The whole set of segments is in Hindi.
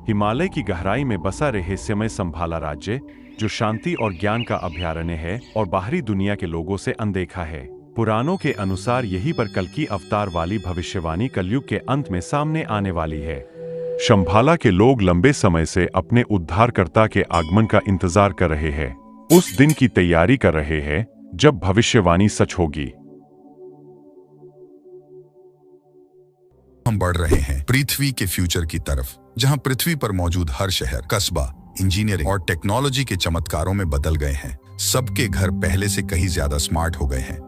हिमालय की गहराई में बसा रहस्यमय संभाला राज्य, जो शांति और ज्ञान का अभयारण्य है और बाहरी दुनिया के लोगों से अनदेखा है। पुराणों के अनुसार यहीं पर कल की अवतार वाली भविष्यवाणी कलयुग के अंत में सामने आने वाली है। शंभाला के लोग लंबे समय से अपने उद्धारकर्ता के आगमन का इंतजार कर रहे हैं। उस दिन की तैयारी कर रहे हैं जब भविष्यवाणी सच होगी। हम बढ़ रहे हैं पृथ्वी के फ्यूचर की तरफ, जहां पृथ्वी पर मौजूद हर शहर, कस्बा, इंजीनियरिंग और टेक्नोलॉजी के चमत्कारों में बदल गए हैं। सबके घर पहले से कहीं ज्यादा स्मार्ट हो गए हैं।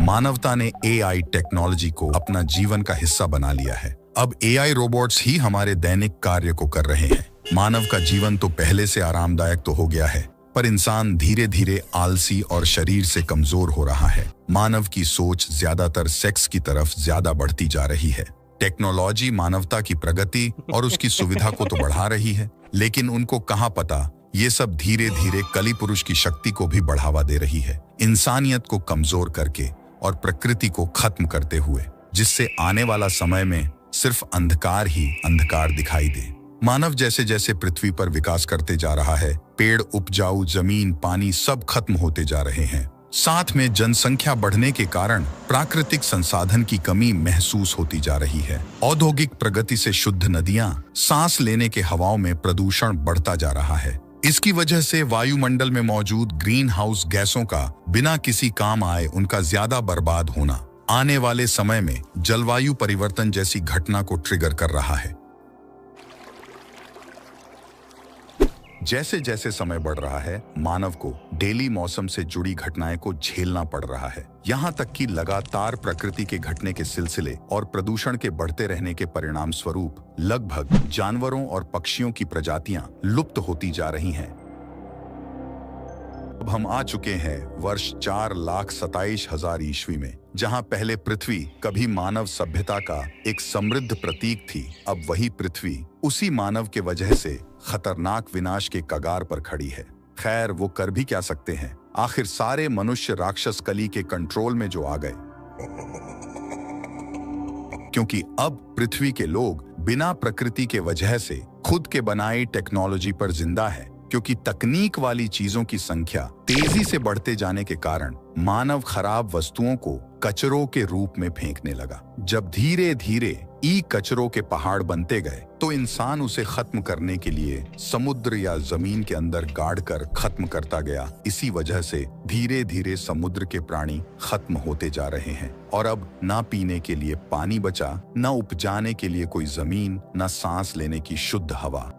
मानवता ने एआई टेक्नोलॉजी को अपना जीवन का हिस्सा बना लिया है। अब एआई रोबोट्स ही हमारे दैनिक कार्य को कर रहे हैं। मानव का जीवन तो पहले से आरामदायक तो हो गया है, पर इंसान धीरे धीरे आलसी और शरीर से कमजोर हो रहा है। मानव की सोच ज्यादातर सेक्स की तरफ ज्यादा बढ़ती जा रही है। टेक्नोलॉजी मानवता की प्रगति और उसकी सुविधा को तो बढ़ा रही है, लेकिन उनको कहाँ पता ये सब धीरे धीरे कली पुरुष की शक्ति को भी बढ़ावा दे रही है, इंसानियत को कमजोर करके और प्रकृति को खत्म करते हुए, जिससे आने वाला समय में सिर्फ अंधकार ही अंधकार दिखाई दे। मानव जैसे जैसे पृथ्वी पर विकास करते जा रहा है, पेड़, उपजाऊ जमीन, पानी सब खत्म होते जा रहे हैं। साथ में जनसंख्या बढ़ने के कारण प्राकृतिक संसाधन की कमी महसूस होती जा रही है। औद्योगिक प्रगति से शुद्ध नदियां, सांस लेने के हवाओं में प्रदूषण बढ़ता जा रहा है। इसकी वजह से वायुमंडल में मौजूद ग्रीन हाउस गैसों का बिना किसी काम आए उनका ज्यादा बर्बाद होना आने वाले समय में जलवायु परिवर्तन जैसी घटना को ट्रिगर कर रहा है। जैसे जैसे समय बढ़ रहा है, मानव को डेली मौसम से जुड़ी घटनाएं को झेलना पड़ रहा है। यहाँ तक कि लगातार प्रकृति के घटने के सिलसिले और प्रदूषण के बढ़ते रहने के परिणाम स्वरूप लगभग जानवरों और पक्षियों की प्रजातियां लुप्त होती जा रही हैं। अब हम आ चुके हैं वर्ष 4,27,000 ईस्वी में, जहां पहले पृथ्वी कभी मानव सभ्यता का एक समृद्ध प्रतीक थी। अब वही पृथ्वी उसी मानव के वजह से खतरनाक विनाश के कगार पर खड़ी है। खैर, वो कर भी क्या सकते हैं, आखिर सारे मनुष्य राक्षस कली के कंट्रोल में जो आ गए। क्योंकि अब पृथ्वी के लोग बिना प्रकृति के वजह से खुद के बनाई टेक्नोलॉजी पर जिंदा है। क्योंकि तकनीक वाली चीजों की संख्या तेजी से बढ़ते जाने के कारण मानव खराब वस्तुओं को कचरों के रूप में फेंकने लगा। जब धीरे धीरे ई कचरों के पहाड़ बनते गए, तो इंसान उसे खत्म करने के लिए समुद्र या जमीन के अंदर गाड़ कर खत्म करता गया। इसी वजह से धीरे धीरे समुद्र के प्राणी खत्म होते जा रहे हैं और अब ना पीने के लिए पानी बचा, ना उपजाने के लिए कोई जमीन, ना सांस लेने की शुद्ध हवा।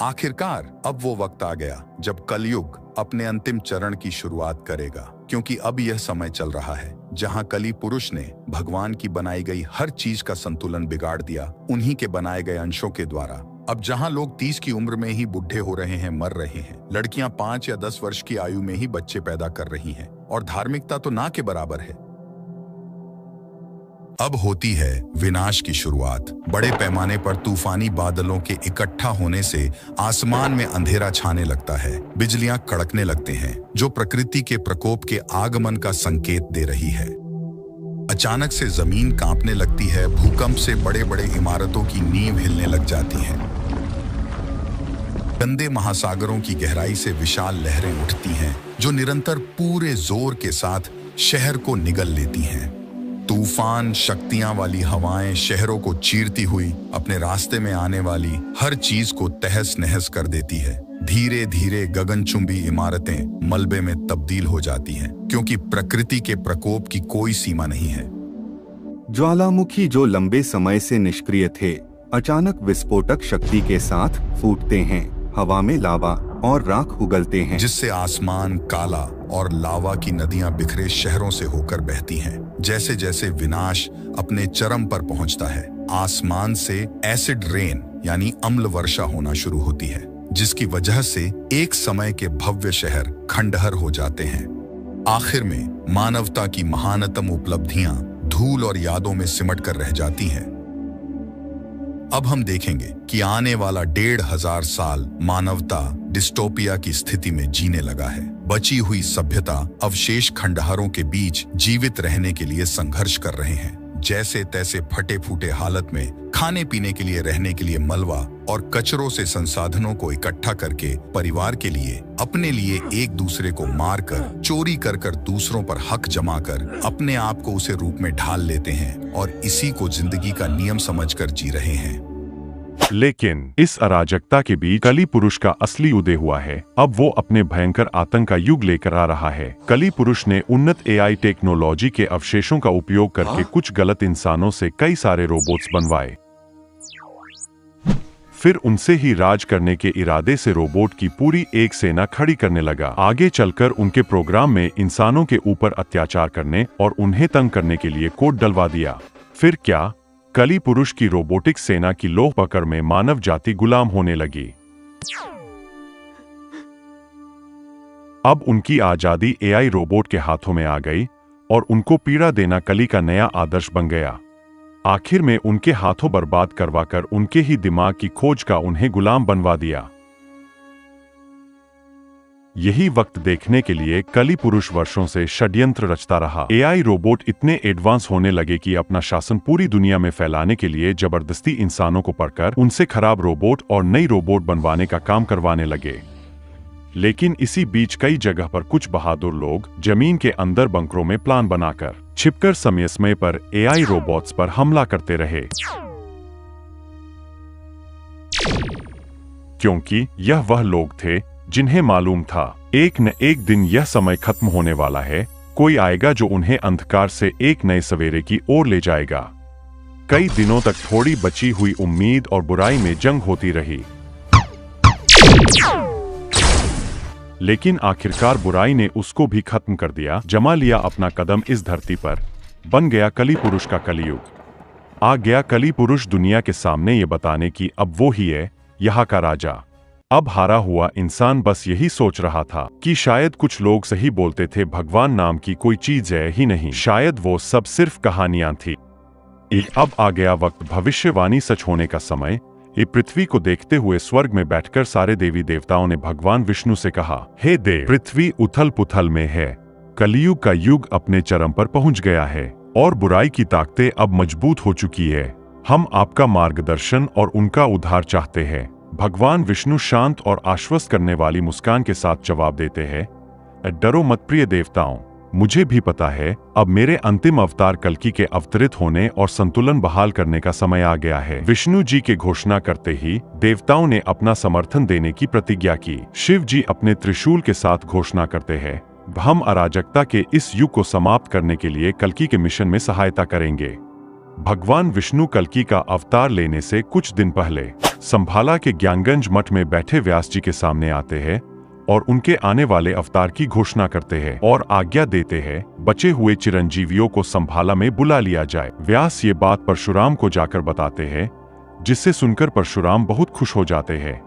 आखिरकार अब वो वक्त आ गया जब कलयुग अपने अंतिम चरण की शुरुआत करेगा। क्योंकि अब यह समय चल रहा है जहां कली पुरुष ने भगवान की बनाई गई हर चीज का संतुलन बिगाड़ दिया, उन्हीं के बनाए गए अंशों के द्वारा। अब जहां लोग 30 की उम्र में ही बुढ़े हो रहे हैं, मर रहे हैं, लड़कियां 5 या 10 वर्ष की आयु में ही बच्चे पैदा कर रही हैं, और धार्मिकता तो ना के बराबर है। अब होती है विनाश की शुरुआत। बड़े पैमाने पर तूफानी बादलों के इकट्ठा होने से आसमान में अंधेरा छाने लगता है, बिजलियां कड़कने लगते हैं, जो प्रकृति के प्रकोप के आगमन का संकेत दे रही है। अचानक से जमीन कांपने लगती है, भूकंप से बड़े बड़े इमारतों की नींव हिलने लग जाती हैं। गंदे महासागरों की गहराई से विशाल लहरें उठती हैं, जो निरंतर पूरे जोर के साथ शहर को निगल लेती हैं। तूफान शक्तियां वाली हवाएं शहरों को चीरती हुई अपने रास्ते में आने वाली हर चीज को तहस नहस कर देती है। धीरे धीरे गगनचुंबी इमारतें मलबे में तब्दील हो जाती हैं, क्योंकि प्रकृति के प्रकोप की कोई सीमा नहीं है। ज्वालामुखी जो लंबे समय से निष्क्रिय थे, अचानक विस्फोटक शक्ति के साथ फूटते हैं। हवा में लावा और राख उगलते हैं, जिससे आसमान काला और लावा की नदियां बिखरे शहरों से होकर बहती हैं। जैसे जैसे विनाश अपने चरम पर पहुंचता है, आसमान से एसिड रेन यानी अम्ल वर्षा होना शुरू होती है, जिसकी वजह से एक समय के भव्य शहर खंडहर हो जाते हैं। आखिर में मानवता की महानतम उपलब्धियां धूल और यादों में सिमट कर रह जाती हैं। अब हम देखेंगे कि आने वाला 1,500 साल मानवता डिस्टोपिया की स्थिति में जीने लगा है। बची हुई सभ्यता अवशेष खंडहरों के बीच जीवित रहने के लिए संघर्ष कर रहे हैं। जैसे तैसे फटे फूटे हालत में खाने पीने के लिए, रहने के लिए मलबा और कचरों से संसाधनों को इकट्ठा करके परिवार के लिए, अपने लिए एक दूसरे को मारकर, चोरी कर कर दूसरों पर हक जमा कर अपने आप को उसे रूप में ढाल लेते हैं और इसी को जिंदगी का नियम समझकर जी रहे हैं। लेकिन इस अराजकता के बीच कली पुरुष का असली उदय हुआ है। अब वो अपने भयंकर आतंक का युग लेकर आ रहा है। कली पुरुष ने उन्नत एआई टेक्नोलॉजी के अवशेषों का उपयोग करके कुछ गलत इंसानों से कई सारे रोबोट्स बनवाए। फिर उनसे ही राज करने के इरादे से रोबोट की पूरी एक सेना खड़ी करने लगा। आगे चलकर उनके प्रोग्राम में इंसानों के ऊपर अत्याचार करने और उन्हें तंग करने के लिए कोड डलवा दिया। फिर क्या, कली पुरुष की रोबोटिक सेना की लोह पकड़ में मानव जाति गुलाम होने लगी। अब उनकी आजादी एआई रोबोट के हाथों में आ गई और उनको पीड़ा देना कली का नया आदर्श बन गया। आखिर में उनके हाथों बर्बाद करवाकर उनके ही दिमाग की खोज का उन्हें गुलाम बनवा दिया। यही वक्त देखने के लिए कली पुरुष वर्षों से षड्यंत्र रचता रहा। एआई रोबोट इतने एडवांस होने लगे कि अपना शासन पूरी दुनिया में फैलाने के लिए जबरदस्ती इंसानों को पकड़कर उनसे खराब रोबोट और नई रोबोट बनवाने का काम करवाने लगे। लेकिन इसी बीच कई जगह पर कुछ बहादुर लोग जमीन के अंदर बंकरों में प्लान बनाकर छिपकर समय समय पर एआई रोबोट्स पर हमला करते रहे, क्योंकि यह वह लोग थे जिन्हें मालूम था एक न एक दिन यह समय खत्म होने वाला है। कोई आएगा जो उन्हें अंधकार से एक नए सवेरे की ओर ले जाएगा। कई दिनों तक थोड़ी बची हुई उम्मीद और बुराई में जंग होती रही, लेकिन आखिरकार बुराई ने उसको भी खत्म कर दिया। जमा लिया अपना कदम इस धरती पर। बन गया कली पुरुष का कलयुग। आ गया कली पुरुष दुनिया के सामने ये बताने की अब वो ही है यहाँ का राजा। अब हारा हुआ इंसान बस यही सोच रहा था कि शायद कुछ लोग सही बोलते थे, भगवान नाम की कोई चीज है ही नहीं, शायद वो सब सिर्फ कहानियां थी। अब आ गया वक्त भविष्यवाणी सच होने का समय। ये पृथ्वी को देखते हुए स्वर्ग में बैठकर सारे देवी देवताओं ने भगवान विष्णु से कहा, हे देव, पृथ्वी उथल पुथल में है। कलियुग का युग अपने चरम पर पहुंच गया है और बुराई की ताकतें अब मजबूत हो चुकी है। हम आपका मार्गदर्शन और उनका उद्धार चाहते हैं। भगवान विष्णु शांत और आश्वस्त करने वाली मुस्कान के साथ जवाब देते हैं, डरो मत प्रिय देवताओं, मुझे भी पता है अब मेरे अंतिम अवतार कल्कि के अवतरित होने और संतुलन बहाल करने का समय आ गया है। विष्णु जी के घोषणा करते ही देवताओं ने अपना समर्थन देने की प्रतिज्ञा की। शिव जी अपने त्रिशूल के साथ घोषणा करते हैं, हम अराजकता के इस युग को समाप्त करने के लिए कल्कि के मिशन में सहायता करेंगे। भगवान विष्णु कल्कि का अवतार लेने से कुछ दिन पहले संभाला के ज्ञानगंज मठ में बैठे व्यास जी के सामने आते हैं और उनके आने वाले अवतार की घोषणा करते हैं और आज्ञा देते हैं बचे हुए चिरंजीवियों को संभाला में बुला लिया जाए। व्यास ये बात परशुराम को जाकर बताते हैं, जिससे सुनकर परशुराम बहुत खुश हो जाते हैं।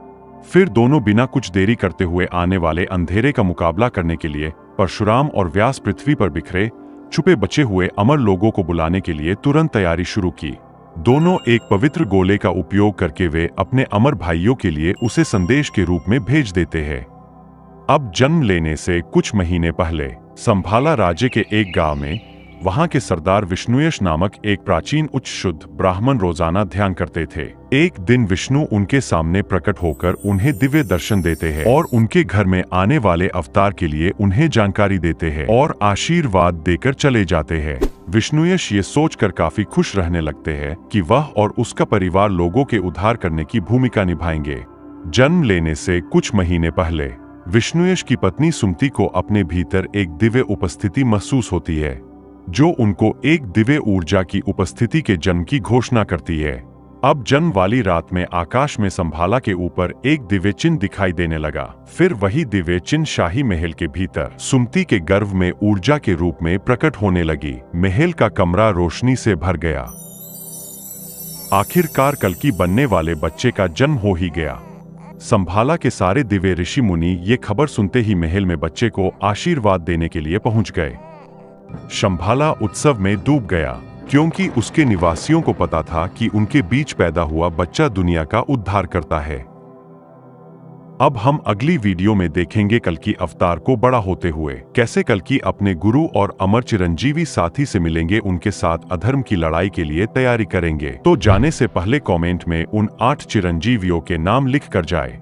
फिर दोनों बिना कुछ देरी करते हुए आने वाले अंधेरे का मुकाबला करने के लिए परशुराम और व्यास पृथ्वी पर बिखरे छुपे बचे हुए अमर लोगों को बुलाने के लिए तुरंत तैयारी शुरू की। दोनों एक पवित्र गोले का उपयोग करके वे अपने अमर भाइयों के लिए उसे संदेश के रूप में भेज देते हैं। अब जन्म लेने से कुछ महीने पहले संभाला राज्य के एक गांव में वहां के सरदार विष्णुयश नामक एक प्राचीन उच्च शुद्ध ब्राह्मण रोजाना ध्यान करते थे। एक दिन विष्णु उनके सामने प्रकट होकर उन्हें दिव्य दर्शन देते हैं और उनके घर में आने वाले अवतार के लिए उन्हें जानकारी देते हैं और आशीर्वाद देकर चले जाते हैं। विष्णुयश ये सोचकर काफी खुश रहने लगते हैं कि वह और उसका परिवार लोगों के उद्धार करने की भूमिका निभाएंगे। जन्म लेने से कुछ महीने पहले विष्णुयश की पत्नी सुमति को अपने भीतर एक दिव्य उपस्थिति महसूस होती है, जो उनको एक दिव्य ऊर्जा की उपस्थिति के जन्म की घोषणा करती है। अब जन्म वाली रात में आकाश में संभाला के ऊपर एक दिव्य चिन्ह दिखाई देने लगा। फिर वही दिव्य चिन्ह शाही महल के भीतर सुमति के गर्भ में ऊर्जा के रूप में प्रकट होने लगी। महल का कमरा रोशनी से भर गया। आखिरकार कल्कि बनने वाले बच्चे का जन्म हो ही गया। संभाला के सारे दिव्य ऋषि मुनि ये खबर सुनते ही महल में बच्चे को आशीर्वाद देने के लिए पहुंच गए। संभाला उत्सव में डूब गया, क्योंकि उसके निवासियों को पता था कि उनके बीच पैदा हुआ बच्चा दुनिया का उद्धार करता है। अब हम अगली वीडियो में देखेंगे कल्कि अवतार को बड़ा होते हुए, कैसे कल्कि अपने गुरु और अमर चिरंजीवी साथी से मिलेंगे, उनके साथ अधर्म की लड़ाई के लिए तैयारी करेंगे। तो जाने से पहले कमेंट में उन 8 चिरंजीवियों के नाम लिख कर जाए।